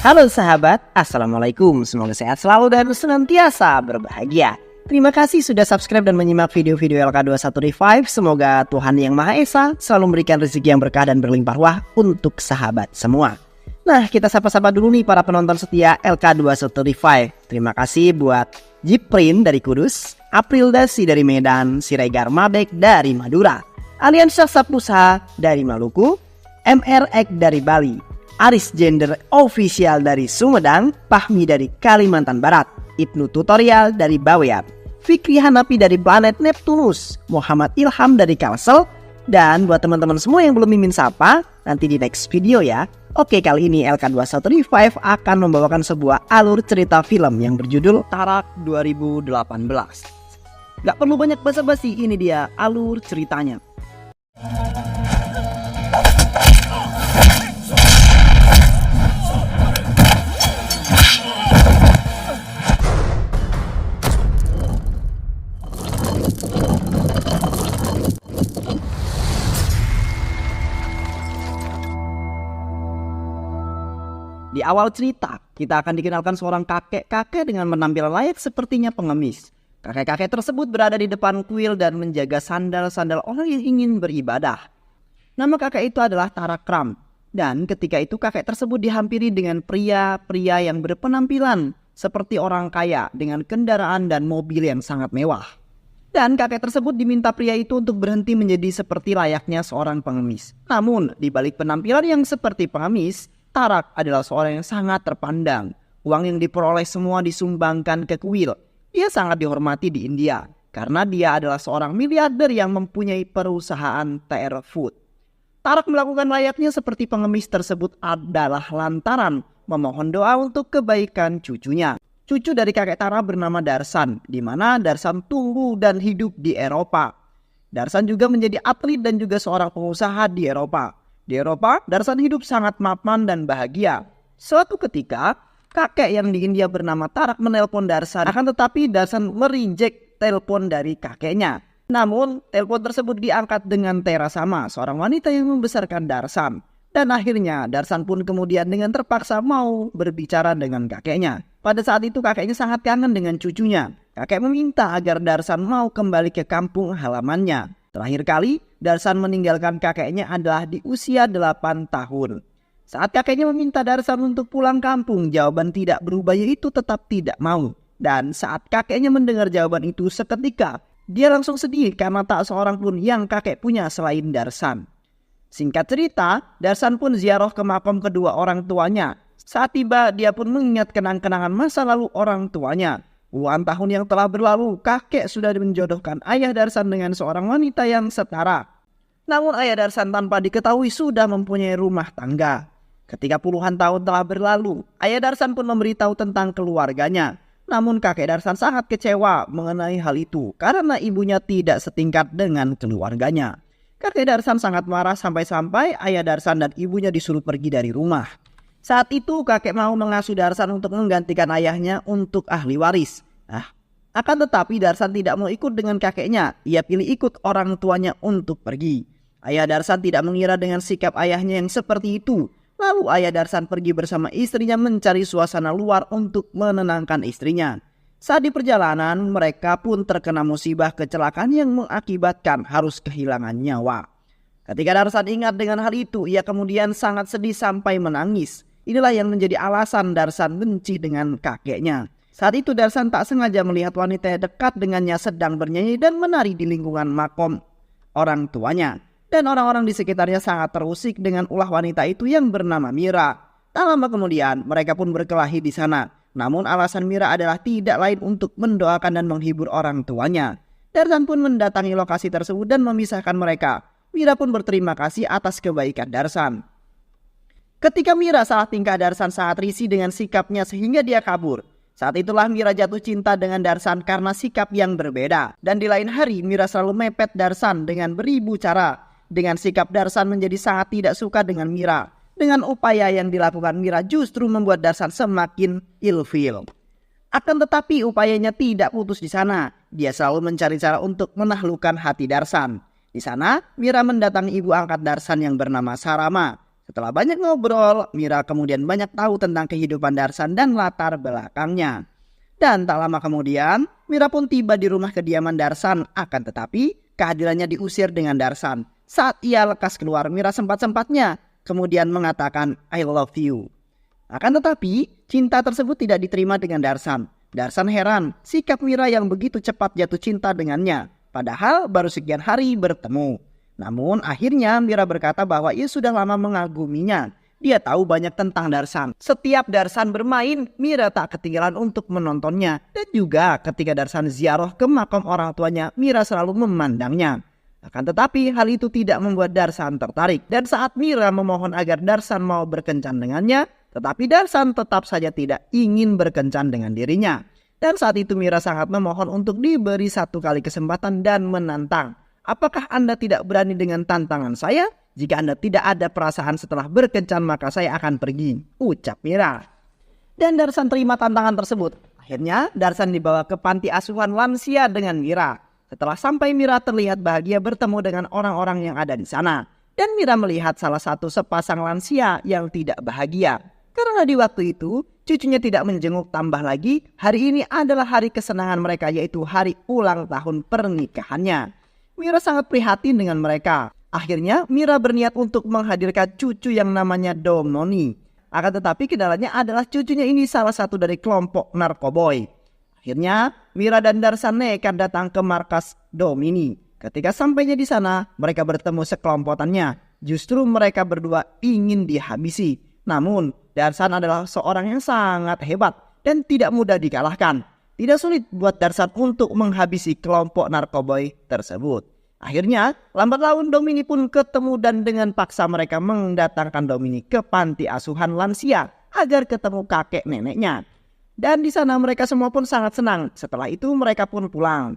Halo sahabat, Assalamualaikum. Semoga sehat selalu dan senantiasa berbahagia. Terima kasih sudah subscribe dan menyimak video-video LK21 Revive. Semoga Tuhan Yang Maha Esa selalu memberikan rezeki yang berkah dan berlimpah ruah untuk sahabat semua. Nah, kita sapa-sapa dulu nih para penonton setia LK21 Revive. Terima kasih buat Jiprin dari Kudus, April Dasi dari Medan, Siregar Mabek dari Madura, Aliansa Sapusa dari Maluku, MR Ek dari Bali, Aris Gender Official dari Sumedang, Pahmi dari Kalimantan Barat, Ibnu Tutorial dari Bawean, Fikri Hanapi dari planet Neptunus, Muhammad Ilham dari Kalsel, dan buat teman-teman semua yang belum mimin sapa, nanti di next video ya. Oke, kali ini LK21 Revive akan membawakan sebuah alur cerita film yang berjudul Tarak 2018. Gak perlu banyak basa-basi, ini dia alur ceritanya. Di awal cerita, kita akan dikenalkan seorang kakek-kakek dengan penampilan layak sepertinya pengemis. Kakek-kakek tersebut berada di depan kuil dan menjaga sandal-sandal orang yang ingin beribadah. Nama kakek itu adalah Tarakram. Dan ketika itu kakek tersebut dihampiri dengan pria-pria yang berpenampilan seperti orang kaya dengan kendaraan dan mobil yang sangat mewah. Dan kakek tersebut diminta pria itu untuk berhenti menjadi seperti layaknya seorang pengemis. Namun, di balik penampilan yang seperti pengemis, Tarak adalah seorang yang sangat terpandang. Uang yang diperoleh semua disumbangkan ke kuil. Dia sangat dihormati di India karena dia adalah seorang miliarder yang mempunyai perusahaan TR Food. Tarak melakukan layaknya seperti pengemis tersebut adalah lantaran memohon doa untuk kebaikan cucunya. Cucu dari kakek Tarak bernama Darsan, di mana Darsan tumbuh dan hidup di Eropa. Darsan juga menjadi atlet dan juga seorang pengusaha di Eropa. Di Eropa, Darsan hidup sangat mapan dan bahagia. Suatu ketika, kakek yang di India bernama Tarak menelpon Darsan. Akan tetapi Darsan merinjek telepon dari kakeknya. Namun, telepon tersebut diangkat dengan Tera Sama, seorang wanita yang membesarkan Darsan. Dan akhirnya, Darsan pun kemudian dengan terpaksa mau berbicara dengan kakeknya. Pada saat itu, kakeknya sangat kangen dengan cucunya. Kakek meminta agar Darsan mau kembali ke kampung halamannya. Terakhir kali, Darsan meninggalkan kakeknya adalah di usia 8 tahun. Saat kakeknya meminta Darsan untuk pulang kampung, jawaban tidak berubah yaitu tetap tidak mau. Dan saat kakeknya mendengar jawaban itu seketika, dia langsung sedih karena tak seorang pun yang kakek punya selain Darsan. Singkat cerita, Darsan pun ziarah ke makam kedua orang tuanya. Saat tiba, dia pun mengingat kenang-kenangan masa lalu orang tuanya. Puluhan tahun yang telah berlalu, kakek sudah menjodohkan ayah Darsan dengan seorang wanita yang setara. Namun ayah Darsan tanpa diketahui sudah mempunyai rumah tangga. Ketika puluhan tahun telah berlalu, ayah Darsan pun memberitahu tentang keluarganya. Namun kakek Darsan sangat kecewa mengenai hal itu karena ibunya tidak setingkat dengan keluarganya. Kakek Darsan sangat marah sampai-sampai ayah Darsan dan ibunya disuruh pergi dari rumah. Saat itu kakek mau mengasuh Darsan untuk menggantikan ayahnya untuk ahli waris. Akan tetapi Darsan tidak mau ikut dengan kakeknya. Ia pilih ikut orang tuanya untuk pergi. Ayah Darsan tidak mengira dengan sikap ayahnya yang seperti itu. Lalu ayah Darsan pergi bersama istrinya mencari suasana luar untuk menenangkan istrinya. Saat di perjalanan mereka pun terkena musibah kecelakaan yang mengakibatkan harus kehilangan nyawa. Ketika Darsan ingat dengan hal itu, ia kemudian sangat sedih sampai menangis. Inilah yang menjadi alasan Darsan benci dengan kakeknya. Saat itu Darsan tak sengaja melihat wanita yang dekat dengannya sedang bernyanyi dan menari di lingkungan makom orang tuanya. Dan orang-orang di sekitarnya sangat terusik dengan ulah wanita itu yang bernama Mira. Tak lama kemudian mereka pun berkelahi di sana. Namun alasan Mira adalah tidak lain untuk mendoakan dan menghibur orang tuanya. Darsan pun mendatangi lokasi tersebut dan memisahkan mereka. Mira pun berterima kasih atas kebaikan Darsan. Ketika Mira salah tingkah, Darsan sangat risih dengan sikapnya sehingga dia kabur. Saat itulah Mira jatuh cinta dengan Darsan karena sikap yang berbeda. Dan di lain hari Mira selalu mepet Darsan dengan beribu cara. Dengan sikap Darsan menjadi sangat tidak suka dengan Mira. Dengan upaya yang dilakukan Mira justru membuat Darsan semakin ilfil. Akan tetapi upayanya tidak putus di sana. Dia selalu mencari cara untuk menaklukkan hati Darsan. Di sana Mira mendatangi ibu angkat Darsan yang bernama Sarama. Setelah banyak ngobrol, Mira kemudian banyak tahu tentang kehidupan Darsan dan latar belakangnya. Dan tak lama kemudian, Mira pun tiba di rumah kediaman Darsan. Akan tetapi, kehadirannya diusir dengan Darsan. Saat ia lekas keluar, Mira sempat-sempatnya kemudian mengatakan I love you. Akan tetapi, cinta tersebut tidak diterima dengan Darsan. Darsan heran sikap Mira yang begitu cepat jatuh cinta dengannya. Padahal baru sekian hari bertemu. Namun akhirnya Mira berkata bahwa ia sudah lama mengaguminya. Dia tahu banyak tentang Darsan. Setiap Darsan bermain, Mira tak ketinggalan untuk menontonnya. Dan juga ketika Darsan ziarah ke makam orang tuanya, Mira selalu memandangnya. Akan tetapi hal itu tidak membuat Darsan tertarik. Dan saat Mira memohon agar Darsan mau berkencan dengannya, tetapi Darsan tetap saja tidak ingin berkencan dengan dirinya. Dan saat itu Mira sangat memohon untuk diberi satu kali kesempatan dan menantang. Apakah Anda tidak berani dengan tantangan saya? Jika Anda tidak ada perasaan setelah berkencan maka saya akan pergi, ucap Mira. Dan Darsan terima tantangan tersebut. Akhirnya Darsan dibawa ke panti asuhan lansia dengan Mira. Setelah sampai Mira terlihat bahagia bertemu dengan orang-orang yang ada di sana. Dan Mira melihat salah satu sepasang lansia yang tidak bahagia. Karena di waktu itu cucunya tidak menjenguk, tambah lagi hari ini adalah hari kesenangan mereka, yaitu hari ulang tahun pernikahannya. Mira sangat prihatin dengan mereka. Akhirnya Mira berniat untuk menghadirkan cucu yang namanya Domnoni. Akan tetapi kendalanya adalah cucunya ini salah satu dari kelompok narkoboy. Akhirnya Mira dan Darsan nekat datang ke markas Domini. Ketika sampainya di sana, mereka bertemu sekelompotannya. Justru mereka berdua ingin dihabisi. Namun Darsan adalah seorang yang sangat hebat dan tidak mudah dikalahkan. Tidak sulit buat Darsan untuk menghabisi kelompok narkoboy tersebut. Akhirnya lambat laun Domini pun ketemu dan dengan paksa mereka mendatangkan Domini ke panti asuhan lansia agar ketemu kakek neneknya. Dan di sana mereka semua pun sangat senang. Setelah itu mereka pun pulang.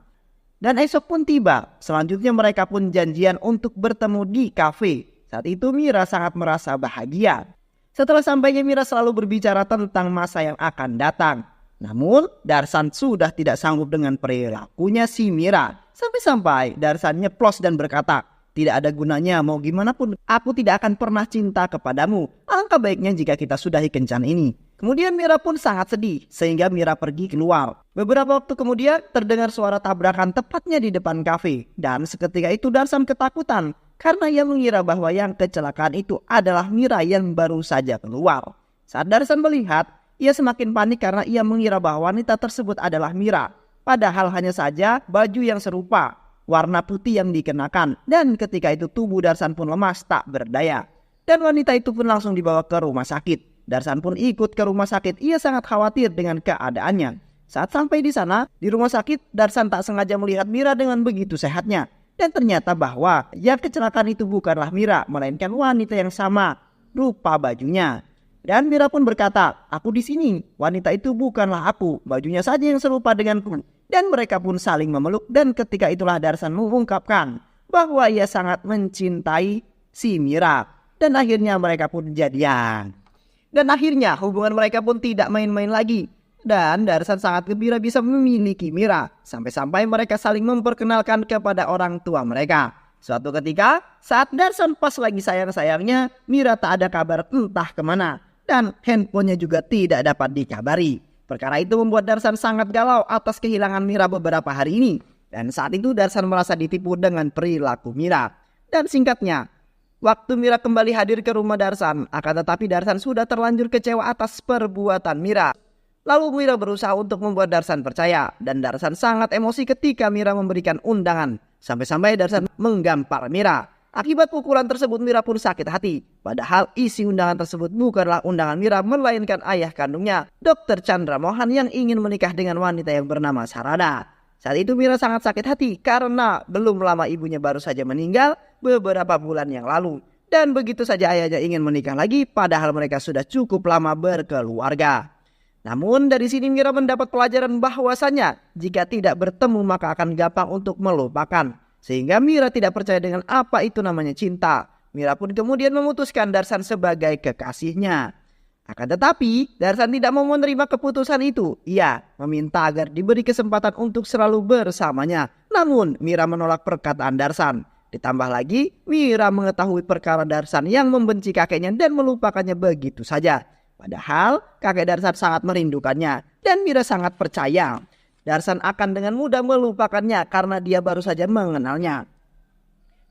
Dan esok pun tiba. Selanjutnya mereka pun janjian untuk bertemu di kafe. Saat itu Mira sangat merasa bahagia. Setelah sampainya Mira selalu berbicara tentang masa yang akan datang. Namun Darsan sudah tidak sanggup dengan perilakunya si Mira. Sampai-sampai Darsan nyeplos dan berkata, tidak ada gunanya mau gimana pun aku tidak akan pernah cinta kepadamu. Alangkah baiknya jika kita sudahi kencan ini. Kemudian Mira pun sangat sedih sehingga Mira pergi keluar. Beberapa waktu kemudian terdengar suara tabrakan tepatnya di depan kafe. Dan seketika itu Darsan ketakutan karena ia mengira bahwa yang kecelakaan itu adalah Mira yang baru saja keluar. Saat Darsan melihat, ia semakin panik karena ia mengira bahwa wanita tersebut adalah Mira. Padahal hanya saja baju yang serupa, warna putih yang dikenakan. Dan ketika itu tubuh Darsan pun lemas tak berdaya. Dan wanita itu pun langsung dibawa ke rumah sakit. Darsan pun ikut ke rumah sakit. Ia sangat khawatir dengan keadaannya. Saat sampai di sana, di rumah sakit, Darsan tak sengaja melihat Mira dengan begitu sehatnya. Dan ternyata bahwa yang kecelakaan itu bukanlah Mira, melainkan wanita yang sama rupa bajunya. Dan Mira pun berkata, aku di sini, wanita itu bukanlah aku, bajunya saja yang serupa denganku. Dan mereka pun saling memeluk dan ketika itulah Darsan mengungkapkan bahwa ia sangat mencintai si Mira. Dan akhirnya mereka pun jadian. Dan akhirnya hubungan mereka pun tidak main-main lagi. Dan Darsan sangat gembira bisa memiliki Mira. Sampai-sampai mereka saling memperkenalkan kepada orang tua mereka. Suatu ketika saat Darsan pas lagi sayang-sayangnya, Mira tak ada kabar entah kemana. Dan handphonenya juga tidak dapat dikabari. Perkara itu membuat Darsan sangat galau atas kehilangan Mira beberapa hari ini. Dan saat itu Darsan merasa ditipu dengan perilaku Mira. Dan singkatnya, waktu Mira kembali hadir ke rumah Darsan, akan tetapi Darsan sudah terlanjur kecewa atas perbuatan Mira. Lalu Mira berusaha untuk membuat Darsan percaya. Dan Darsan sangat emosi ketika Mira memberikan undangan. Sampai-sampai Darsan menggampar Mira. Akibat pukulan tersebut Mira pun sakit hati. Padahal isi undangan tersebut bukanlah undangan Mira, melainkan ayah kandungnya, Dr. Chandra Mohan yang ingin menikah dengan wanita yang bernama Sarada. Saat itu Mira sangat sakit hati karena belum lama ibunya baru saja meninggal beberapa bulan yang lalu. Dan begitu saja ayahnya ingin menikah lagi padahal mereka sudah cukup lama berkeluarga. Namun dari sini Mira mendapat pelajaran bahwasanya jika tidak bertemu maka akan gampang untuk melupakan. Sehingga Mira tidak percaya dengan apa itu namanya cinta. Mira pun kemudian memutuskan Darsan sebagai kekasihnya. Akan tetapi Darsan tidak mau menerima keputusan itu. Ia meminta agar diberi kesempatan untuk selalu bersamanya. Namun Mira menolak perkataan Darsan. Ditambah lagi, Mira mengetahui perkara Darsan yang membenci kakeknya dan melupakannya begitu saja. Padahal kakek Darsan sangat merindukannya dan Mira sangat percaya Darsan akan dengan mudah melupakannya karena dia baru saja mengenalnya.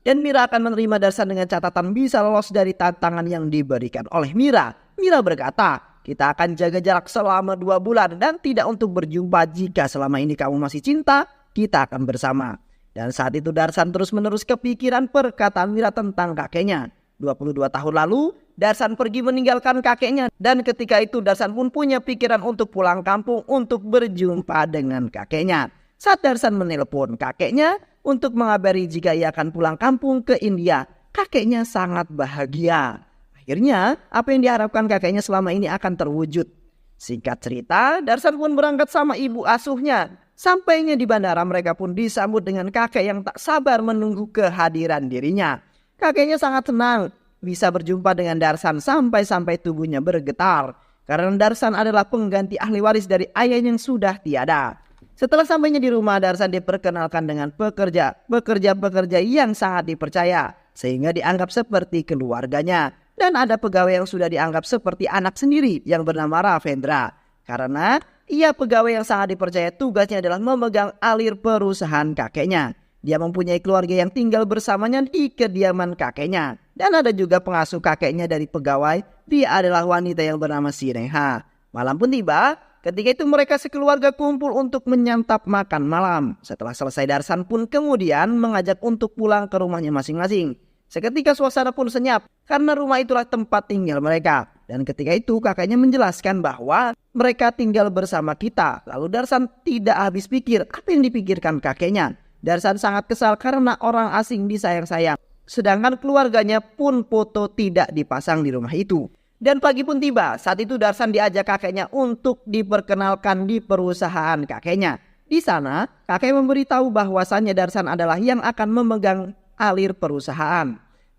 Dan Mira akan menerima Darsan dengan catatan bisa lolos dari tantangan yang diberikan oleh Mira. Mira berkata, kita akan jaga jarak selama 2 bulan dan tidak untuk berjumpa. Jika selama ini kamu masih cinta, kita akan bersama. Dan saat itu Darsan terus-menerus kepikiran perkataan Mira tentang kakeknya. 22 tahun lalu, Darsan pergi meninggalkan kakeknya. Dan ketika itu Darsan pun punya pikiran untuk pulang kampung untuk berjumpa dengan kakeknya. Saat Darsan menelpon kakeknya untuk mengabari jika ia akan pulang kampung ke India, kakeknya sangat bahagia. Akhirnya, apa yang diharapkan kakeknya selama ini akan terwujud. Singkat cerita, Darsan pun berangkat sama ibu asuhnya. Sampainya di bandara, mereka pun disambut dengan kakek yang tak sabar menunggu kehadiran dirinya. Kakeknya sangat senang bisa berjumpa dengan Darsan sampai-sampai tubuhnya bergetar. Karena Darsan adalah pengganti ahli waris dari ayah yang sudah tiada. Setelah sampainya di rumah, Darsan diperkenalkan dengan pekerja yang sangat dipercaya. Sehingga dianggap seperti keluarganya. Dan ada pegawai yang sudah dianggap seperti anak sendiri yang bernama Ravendra. Karena ia pegawai yang sangat dipercaya, tugasnya adalah memegang alir perusahaan kakeknya. Dia mempunyai keluarga yang tinggal bersamanya di kediaman kakeknya. Dan ada juga pengasuh kakeknya dari pegawai. Dia adalah wanita yang bernama Sineha. Malam pun tiba. Ketika itu mereka sekeluarga kumpul untuk menyantap makan malam. Setelah selesai, Darsan pun kemudian mengajak untuk pulang ke rumahnya masing-masing. Seketika suasana pun senyap karena rumah itulah tempat tinggal mereka. Dan ketika itu kakaknya menjelaskan bahwa mereka tinggal bersama kita. Lalu Darsan tidak habis pikir apa yang dipikirkan kakeknya. Darsan sangat kesal karena orang asing disayang-sayang. Sedangkan keluarganya pun foto tidak dipasang di rumah itu. Dan pagi pun tiba. Saat itu Darsan diajak kakeknya untuk diperkenalkan di perusahaan kakeknya. Di sana kakek memberitahu bahwasannya Darsan adalah yang akan memegang alir perusahaan.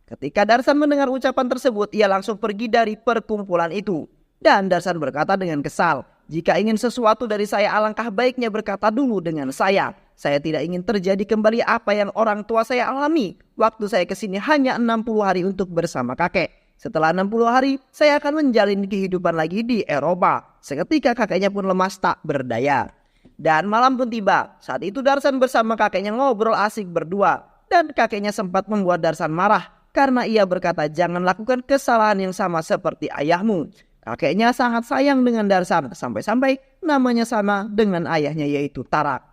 Ketika Darsan mendengar ucapan tersebut, ia langsung pergi dari perkumpulan itu. Dan Darsan berkata dengan kesal, jika ingin sesuatu dari saya, alangkah baiknya berkata dulu dengan saya. Saya tidak ingin terjadi kembali apa yang orang tua saya alami. Waktu saya kesini hanya 60 hari untuk bersama kakek. Setelah 60 hari, saya akan menjalin kehidupan lagi di Eropa. Seketika kakeknya pun lemas tak berdaya. Dan malam pun tiba. Saat itu Darsan bersama kakeknya ngobrol asik berdua. Dan kakeknya sempat membuat Darsan marah. Karena ia berkata, jangan lakukan kesalahan yang sama seperti ayahmu. Kakeknya sangat sayang dengan Darsan. Sampai-sampai namanya sama dengan ayahnya, yaitu Tarak.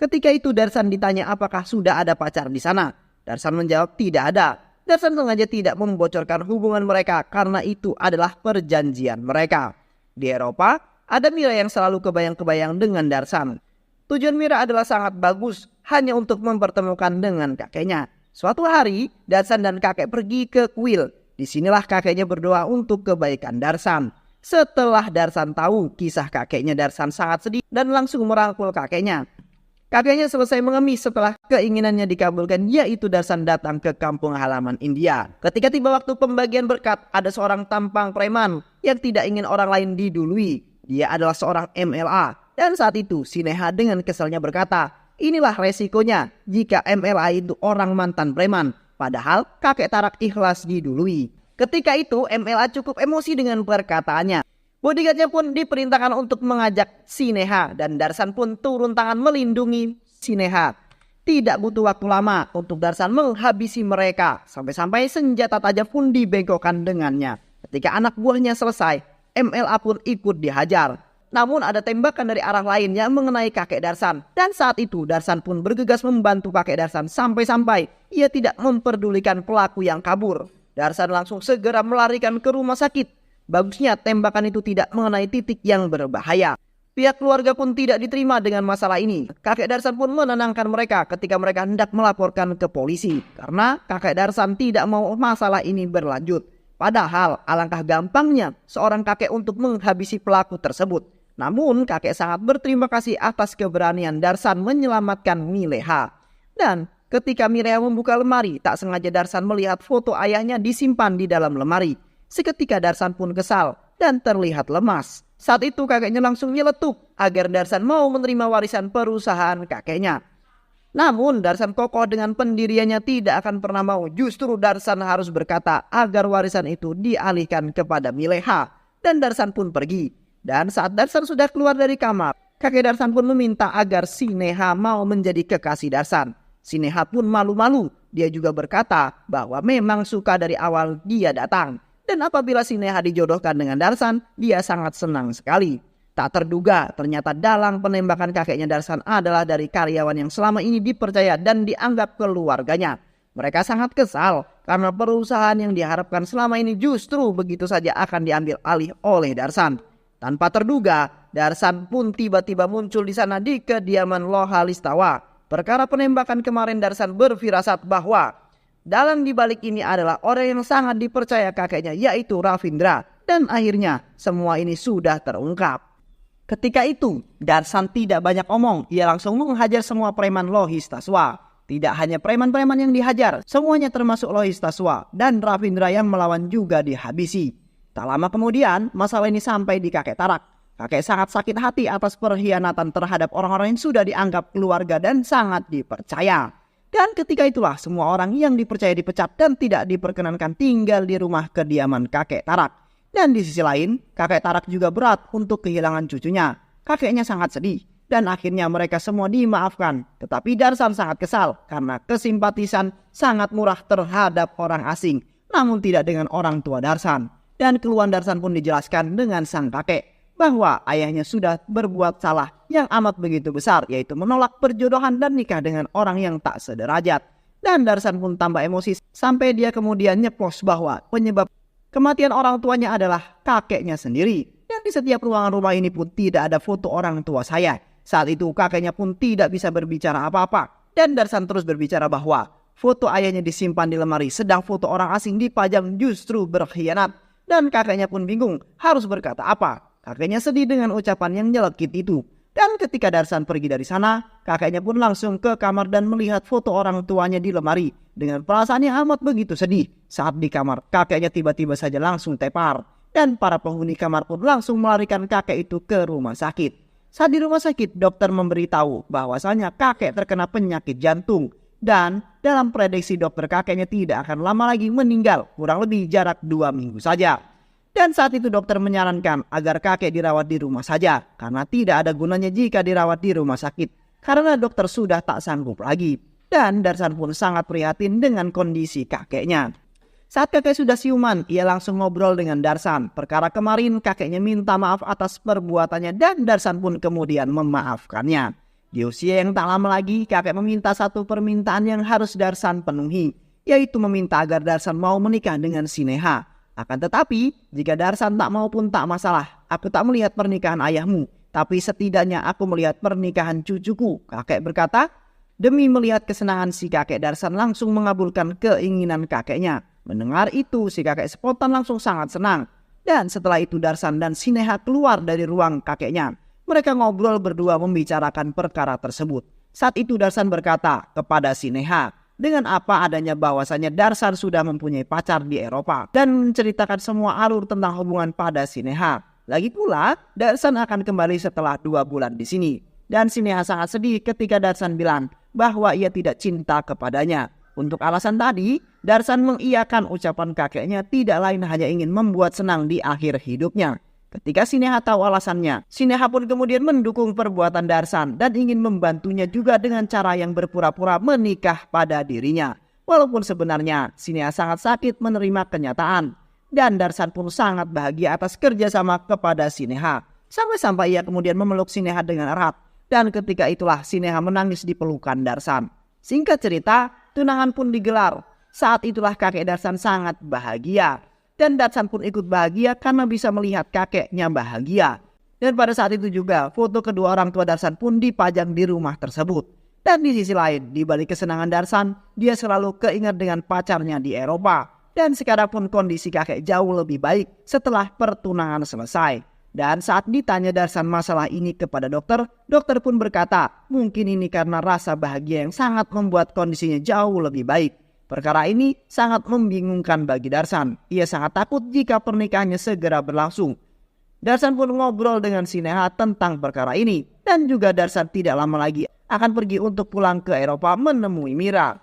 Ketika itu Darsan ditanya apakah sudah ada pacar di sana. Darsan menjawab tidak ada. Darsan sengaja tidak membocorkan hubungan mereka karena itu adalah perjanjian mereka. Di Eropa, ada Mira yang selalu kebayang-kebayang dengan Darsan. Tujuan Mira adalah sangat bagus, hanya untuk mempertemukan dengan kakeknya. Suatu hari, Darsan dan kakek pergi ke kuil. Disinilah kakeknya berdoa untuk kebaikan Darsan. Setelah Darsan tahu kisah kakeknya, Darsan sangat sedih dan langsung merangkul kakeknya. Kakeknya selesai mengemis setelah keinginannya dikabulkan, yaitu Darsan datang ke kampung halaman India. Ketika tiba waktu pembagian berkat, ada seorang tampang preman yang tidak ingin orang lain didului. Dia adalah seorang MLA. Dan saat itu Sineha dengan keselnya berkata, inilah resikonya jika MLA itu orang mantan preman. Padahal kakek Tarak ikhlas didului. Ketika itu MLA cukup emosi dengan perkataannya. Bodyguardnya pun diperintahkan untuk mengajak Sineha dan Darsan pun turun tangan melindungi Sineha. Tidak butuh waktu lama untuk Darsan menghabisi mereka. Sampai-sampai senjata tajam pun dibengkokkan dengannya. Ketika anak buahnya selesai, MLA pun ikut dihajar. Namun ada tembakan dari arah lain yang mengenai kakek Darsan. Dan saat itu Darsan pun bergegas membantu kakek Darsan sampai-sampai ia tidak memperdulikan pelaku yang kabur. Darsan langsung segera melarikan ke rumah sakit. Bagusnya tembakan itu tidak mengenai titik yang berbahaya. Pihak keluarga pun tidak diterima dengan masalah ini. Kakek Darsan pun menenangkan mereka ketika mereka hendak melaporkan ke polisi. Karena kakek Darsan tidak mau masalah ini berlanjut. Padahal alangkah gampangnya seorang kakek untuk menghabisi pelaku tersebut. Namun kakek sangat berterima kasih atas keberanian Darsan menyelamatkan Mileha. Dan ketika Mileha membuka lemari, tak sengaja Darsan melihat foto ayahnya disimpan di dalam lemari. Seketika Darsan pun kesal dan terlihat lemas. Saat itu kakeknya langsung nyeletuk agar Darsan mau menerima warisan perusahaan kakeknya. Namun Darsan kokoh dengan pendiriannya tidak akan pernah mau. Justru Darsan harus berkata agar warisan itu dialihkan kepada Mileha. Dan Darsan pun pergi. Dan saat Darsan sudah keluar dari kamar, kakek Darsan pun meminta agar si Neha mau menjadi kekasih Darsan. Si Neha pun malu-malu. Dia juga berkata bahwa memang suka dari awal dia datang. Dan apabila si Neha dijodohkan dengan Darsan, dia sangat senang sekali. Tak terduga ternyata dalang penembakan kakeknya Darsan adalah dari karyawan yang selama ini dipercaya dan dianggap keluarganya. Mereka sangat kesal karena perusahaan yang diharapkan selama ini justru begitu saja akan diambil alih oleh Darsan. Tanpa terduga, Darsan pun tiba-tiba muncul di sana di kediaman Loha Listawa. Perkara penembakan kemarin Darsan berfirasat bahwa dalang di balik ini adalah orang yang sangat dipercaya kakeknya, yaitu Ravindra. Dan akhirnya semua ini sudah terungkap. Ketika itu, Darsan tidak banyak omong. Ia langsung menghajar semua preman Lohistaswa. Tidak hanya preman-preman yang dihajar, semuanya termasuk Lohistaswa. Dan Ravindra yang melawan juga dihabisi. Tak lama kemudian, masalah ini sampai di kakek Tarak. Kakek sangat sakit hati atas perkhianatan terhadap orang-orang yang sudah dianggap keluarga dan sangat dipercaya. Dan ketika itulah semua orang yang dipercaya dipecat dan tidak diperkenankan tinggal di rumah kediaman kakek Tarak. Dan di sisi lain, kakek Tarak juga berat untuk kehilangan cucunya. Kakeknya sangat sedih dan akhirnya mereka semua dimaafkan. Tetapi Darsan sangat kesal karena kesimpatisan sangat murah terhadap orang asing, namun tidak dengan orang tua Darsan. Dan keluhan Darsan pun dijelaskan dengan sang kakek bahwa ayahnya sudah berbuat salah yang amat begitu besar, yaitu menolak perjodohan dan nikah dengan orang yang tak sederajat. Dan Darsan pun tambah emosi sampai dia kemudian nyeplos bahwa penyebab kematian orang tuanya adalah kakeknya sendiri. Dan di setiap ruangan rumah ini pun tidak ada foto orang tua saya. Saat itu kakeknya pun tidak bisa berbicara apa-apa. Dan Darsan terus berbicara bahwa foto ayahnya disimpan di lemari, sedang foto orang asing dipajang justru berkhianat. Dan kakeknya pun bingung harus berkata apa. Kakeknya sedih dengan ucapan yang nyelekit itu. Dan ketika Darsan pergi dari sana, kakeknya pun langsung ke kamar dan melihat foto orang tuanya di lemari. Dengan perasaan yang amat begitu sedih. Saat di kamar, kakeknya tiba-tiba saja langsung tepar. Dan para penghuni kamar pun langsung melarikan kakek itu ke rumah sakit. Saat di rumah sakit, dokter memberitahu bahwasanya kakek terkena penyakit jantung. Dan dalam prediksi dokter, kakeknya tidak akan lama lagi meninggal, kurang lebih jarak 2 minggu saja. Dan saat itu dokter menyarankan agar kakek dirawat di rumah saja, karena tidak ada gunanya jika dirawat di rumah sakit, karena dokter sudah tak sanggup lagi. Dan Darsan pun sangat prihatin dengan kondisi kakeknya. Saat kakek sudah siuman, ia langsung ngobrol dengan Darsan. Perkara kemarin kakeknya minta maaf atas perbuatannya dan Darsan pun kemudian memaafkannya. Di usia yang tak lama lagi, kakek meminta satu permintaan yang harus Darsan penuhi, yaitu meminta agar Darsan mau menikah dengan si Neha. Akan tetapi, jika Darsan tak mau pun tak masalah. Aku tak melihat pernikahan ayahmu, tapi setidaknya aku melihat pernikahan cucuku. Kakek berkata. Demi melihat kesenangan si kakek, Darsan langsung mengabulkan keinginan kakeknya. Mendengar itu, si kakek spontan langsung sangat senang. Dan setelah itu Darsan dan si Neha keluar dari ruang kakeknya. Mereka ngobrol berdua membicarakan perkara tersebut. Saat itu Darsan berkata kepada si Neha, dengan apa adanya bahwasanya Darsan sudah mempunyai pacar di Eropa. Dan menceritakan semua alur tentang hubungan pada si Neha. Lagi pula, Darsan akan kembali setelah 2 bulan di sini. Dan si Neha sangat sedih ketika Darsan bilang bahwa ia tidak cinta kepadanya. Untuk alasan tadi, Darsan mengiyakan ucapan kakeknya tidak lain hanya ingin membuat senang di akhir hidupnya. Ketika si Neha tahu alasannya, si Neha pun kemudian mendukung perbuatan Darsan dan ingin membantunya juga dengan cara yang berpura-pura menikah pada dirinya. Walaupun sebenarnya si Neha sangat sakit menerima kenyataan. Dan Darsan pun sangat bahagia atas kerjasama kepada si Neha. Sampai-sampai ia kemudian memeluk si Neha dengan erat. Dan ketika itulah si Neha menangis di pelukan Darsan. Singkat cerita, tunangan pun digelar. Saat itulah kakek Darsan sangat bahagia. Dan Darsan pun ikut bahagia karena bisa melihat kakeknya bahagia. Dan pada saat itu juga foto kedua orang tua Darsan pun dipajang di rumah tersebut. Dan di sisi lain, di balik kesenangan Darsan, dia selalu keingat dengan pacarnya di Eropa. Dan sekarang pun kondisi kakek jauh lebih baik setelah pertunangan selesai. Dan saat ditanya Darsan masalah ini kepada dokter, dokter pun berkata mungkin ini karena rasa bahagia yang sangat membuat kondisinya jauh lebih baik. Perkara ini sangat membingungkan bagi Darsan. Ia sangat takut jika pernikahannya segera berlangsung. Darsan pun ngobrol dengan si Neha tentang perkara ini. Dan juga Darsan tidak lama lagi akan pergi untuk pulang ke Eropa menemui Mira.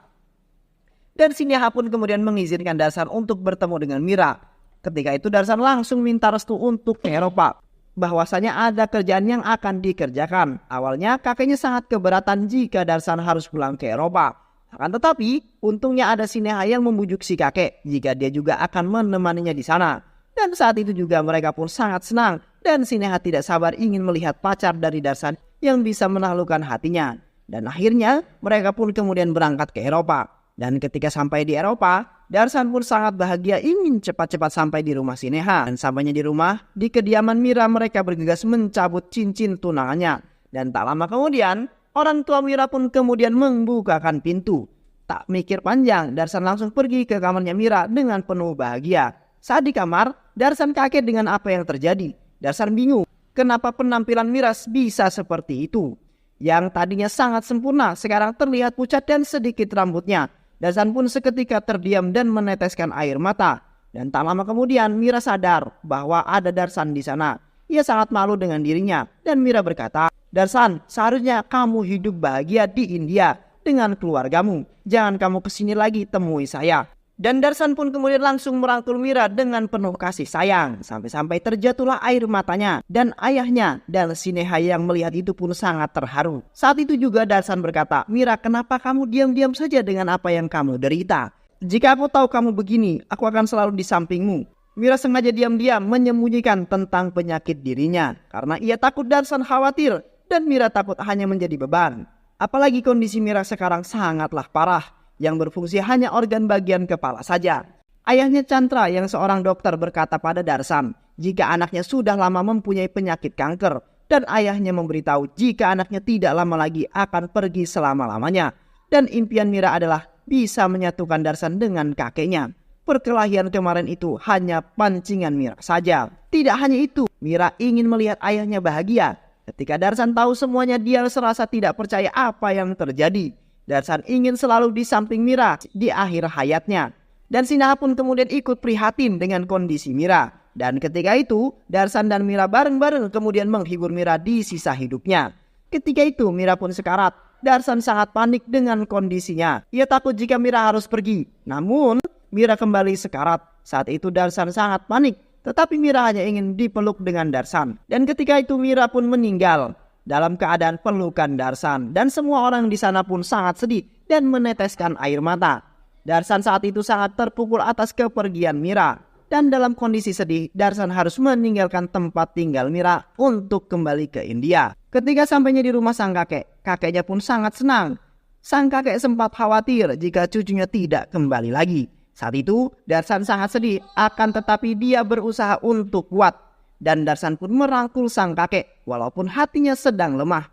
Dan Sineha pun kemudian mengizinkan Darsan untuk bertemu dengan Mira. Ketika itu Darsan langsung minta restu untuk ke Eropa, bahwasanya ada kerjaan yang akan dikerjakan. Awalnya kakeknya sangat keberatan jika Darsan harus pulang ke Eropa. Akan tetapi untungnya ada Sineha yang membujuk si kakek jika dia juga akan menemaninya di sana. Dan saat itu juga mereka pun sangat senang dan Sineha tidak sabar ingin melihat pacar dari Darsan yang bisa menaklukkan hatinya. Dan akhirnya mereka pun kemudian berangkat ke Eropa. Dan ketika sampai di Eropa, Darsan pun sangat bahagia ingin cepat-cepat sampai di rumah Sineha. Dan sampainya di rumah, di kediaman Mira mereka bergegas mencabut cincin tunangannya. Dan tak lama kemudian, orang tua Mira pun kemudian membukakan pintu. Tak mikir panjang, Darsan langsung pergi ke kamarnya Mira dengan penuh bahagia. Saat di kamar, Darsan kaget dengan apa yang terjadi. Darsan bingung kenapa penampilan Mira bisa seperti itu. Yang tadinya sangat sempurna, sekarang terlihat pucat dan sedikit rambutnya. Darsan pun seketika terdiam dan meneteskan air mata. Dan tak lama kemudian Mira sadar bahwa ada Darsan di sana. Ia sangat malu dengan dirinya dan Mira berkata, "Darsan, seharusnya kamu hidup bahagia di India dengan keluargamu. Jangan kamu kesini lagi temui saya." Dan Darsan pun kemudian langsung merangkul Mira dengan penuh kasih sayang. Sampai-sampai terjatuhlah air matanya. Dan ayahnya dan Sineha yang melihat itu pun sangat terharu. Saat itu juga Darsan berkata, "Mira, kenapa kamu diam-diam saja dengan apa yang kamu derita? Jika aku tahu kamu begini, aku akan selalu di sampingmu." Mira sengaja diam-diam menyembunyikan tentang penyakit dirinya. Karena ia takut Darsan khawatir dan Mira takut hanya menjadi beban. Apalagi kondisi Mira sekarang sangatlah parah. Yang berfungsi hanya organ bagian kepala saja. Ayahnya Chandra yang seorang dokter berkata pada Darsan jika anaknya sudah lama mempunyai penyakit kanker dan ayahnya memberitahu jika anaknya tidak lama lagi akan pergi selama-lamanya. Dan impian Mira adalah bisa menyatukan Darsan dengan kakeknya. Perkelahian kemarin itu hanya pancingan Mira saja. Tidak hanya itu, Mira ingin melihat ayahnya bahagia. Ketika Darsan tahu semuanya, dia serasa tidak percaya apa yang terjadi. Darsan ingin selalu di samping Mira di akhir hayatnya. Dan Sineha pun kemudian ikut prihatin dengan kondisi Mira. Dan ketika itu, Darsan dan Mira bareng-bareng kemudian menghibur Mira di sisa hidupnya. Ketika itu Mira pun sekarat. Darsan sangat panik dengan kondisinya. Ia takut jika Mira harus pergi. Namun Mira kembali sekarat. Saat itu Darsan sangat panik. Tetapi Mira hanya ingin dipeluk dengan Darsan. Dan ketika itu Mira pun meninggal dalam keadaan pelukan Darsan. Dan semua orang di sana pun sangat sedih dan meneteskan air mata. Darsan saat itu sangat terpukul atas kepergian Mira. Dan dalam kondisi sedih, Darsan harus meninggalkan tempat tinggal Mira untuk kembali ke India. Ketika sampainya di rumah sang kakek, kakeknya pun sangat senang. Sang kakek sempat khawatir jika cucunya tidak kembali lagi. Saat itu, Darsan sangat sedih, akan tetapi dia berusaha untuk kuat. Dan Darsan pun merangkul sang kakek walaupun hatinya sedang lemah.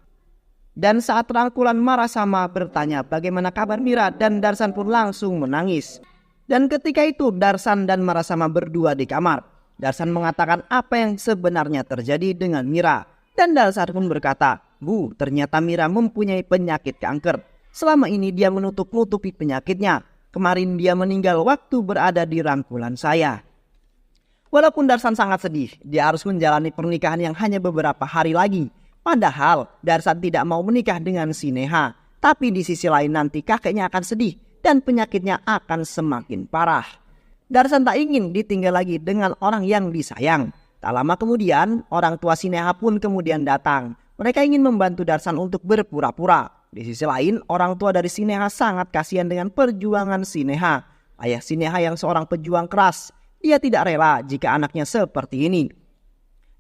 Dan saat rangkulan Marasama bertanya bagaimana kabar Mira dan Darsan pun langsung menangis. Dan ketika itu Darsan dan Marasama berdua di kamar. Darsan mengatakan apa yang sebenarnya terjadi dengan Mira. Dan Darsan pun berkata, "Bu, ternyata Mira mempunyai penyakit kanker. Selama ini dia menutup-nutupi penyakitnya. Kemarin dia meninggal waktu berada di rangkulan saya." Walaupun Darsan sangat sedih, dia harus menjalani pernikahan yang hanya beberapa hari lagi. Padahal Darsan tidak mau menikah dengan Sineha. Tapi di sisi lain nanti kakeknya akan sedih dan penyakitnya akan semakin parah. Darsan tak ingin ditinggal lagi dengan orang yang disayang. Tak lama kemudian, orang tua Sineha pun kemudian datang. Mereka ingin membantu Darsan untuk berpura-pura. Di sisi lain, orang tua dari Sineha sangat kasihan dengan perjuangan Sineha. Ayah Sineha yang seorang pejuang keras. Dia tidak rela jika anaknya seperti ini.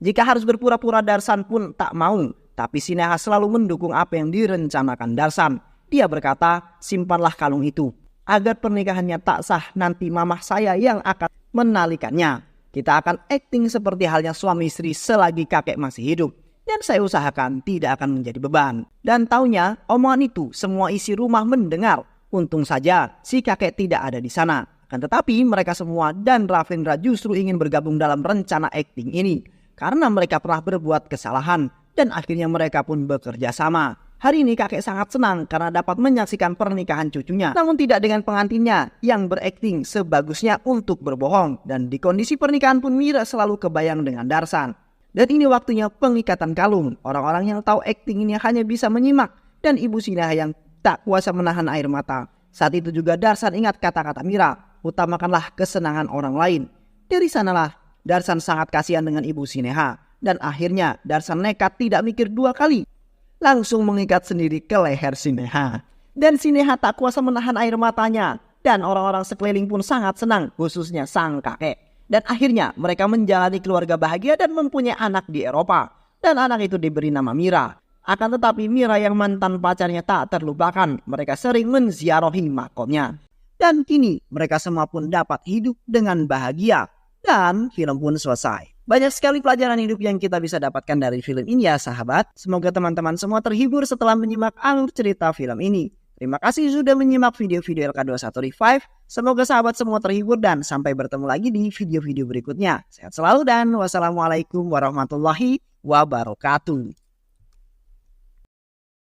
Jika harus berpura-pura Darsan pun tak mau. Tapi Sineha selalu mendukung apa yang direncanakan Darsan. Dia berkata, "Simpanlah kalung itu. Agar pernikahannya tak sah nanti mamah saya yang akan menalikannya. Kita akan akting seperti halnya suami istri selagi kakek masih hidup. Dan saya usahakan tidak akan menjadi beban." Dan taunya omongan itu semua isi rumah mendengar. Untung saja si kakek tidak ada di sana. Akan tetapi mereka semua dan Ravindra justru ingin bergabung dalam rencana akting ini. Karena mereka pernah berbuat kesalahan dan akhirnya mereka pun bekerja sama. Hari ini kakek sangat senang karena dapat menyaksikan pernikahan cucunya. Namun tidak dengan pengantinnya yang berakting sebagusnya untuk berbohong. Dan di kondisi pernikahan pun Mira selalu kebayang dengan Darsan. Dan ini waktunya pengikatan kalung. Orang-orang yang tahu akting ini hanya bisa menyimak dan Ibu Sineha yang tak kuasa menahan air mata. Saat itu juga Darsan ingat kata-kata Mira, utamakanlah kesenangan orang lain. Dari sanalah Darsan sangat kasihan dengan Ibu Sineha. Dan akhirnya Darsan nekat tidak mikir 2 kali. Langsung mengikat sendiri ke leher Sineha. Dan Sineha tak kuasa menahan air matanya. Dan orang-orang sekeliling pun sangat senang, khususnya sang kakek. Dan akhirnya mereka menjalani keluarga bahagia dan mempunyai anak di Eropa. Dan anak itu diberi nama Mira. Akan tetapi Mira yang mantan pacarnya tak terlupakan. Mereka sering menziarahi makomnya. Dan kini mereka semua pun dapat hidup dengan bahagia. Dan film pun selesai. Banyak sekali pelajaran hidup yang kita bisa dapatkan dari film ini ya sahabat. Semoga teman-teman semua terhibur setelah menyimak alur cerita film ini. Terima kasih sudah menyimak video-video LK21 Revive. Semoga sahabat semua terhibur dan sampai bertemu lagi di video-video berikutnya. Sehat selalu dan wassalamualaikum warahmatullahi wabarakatuh.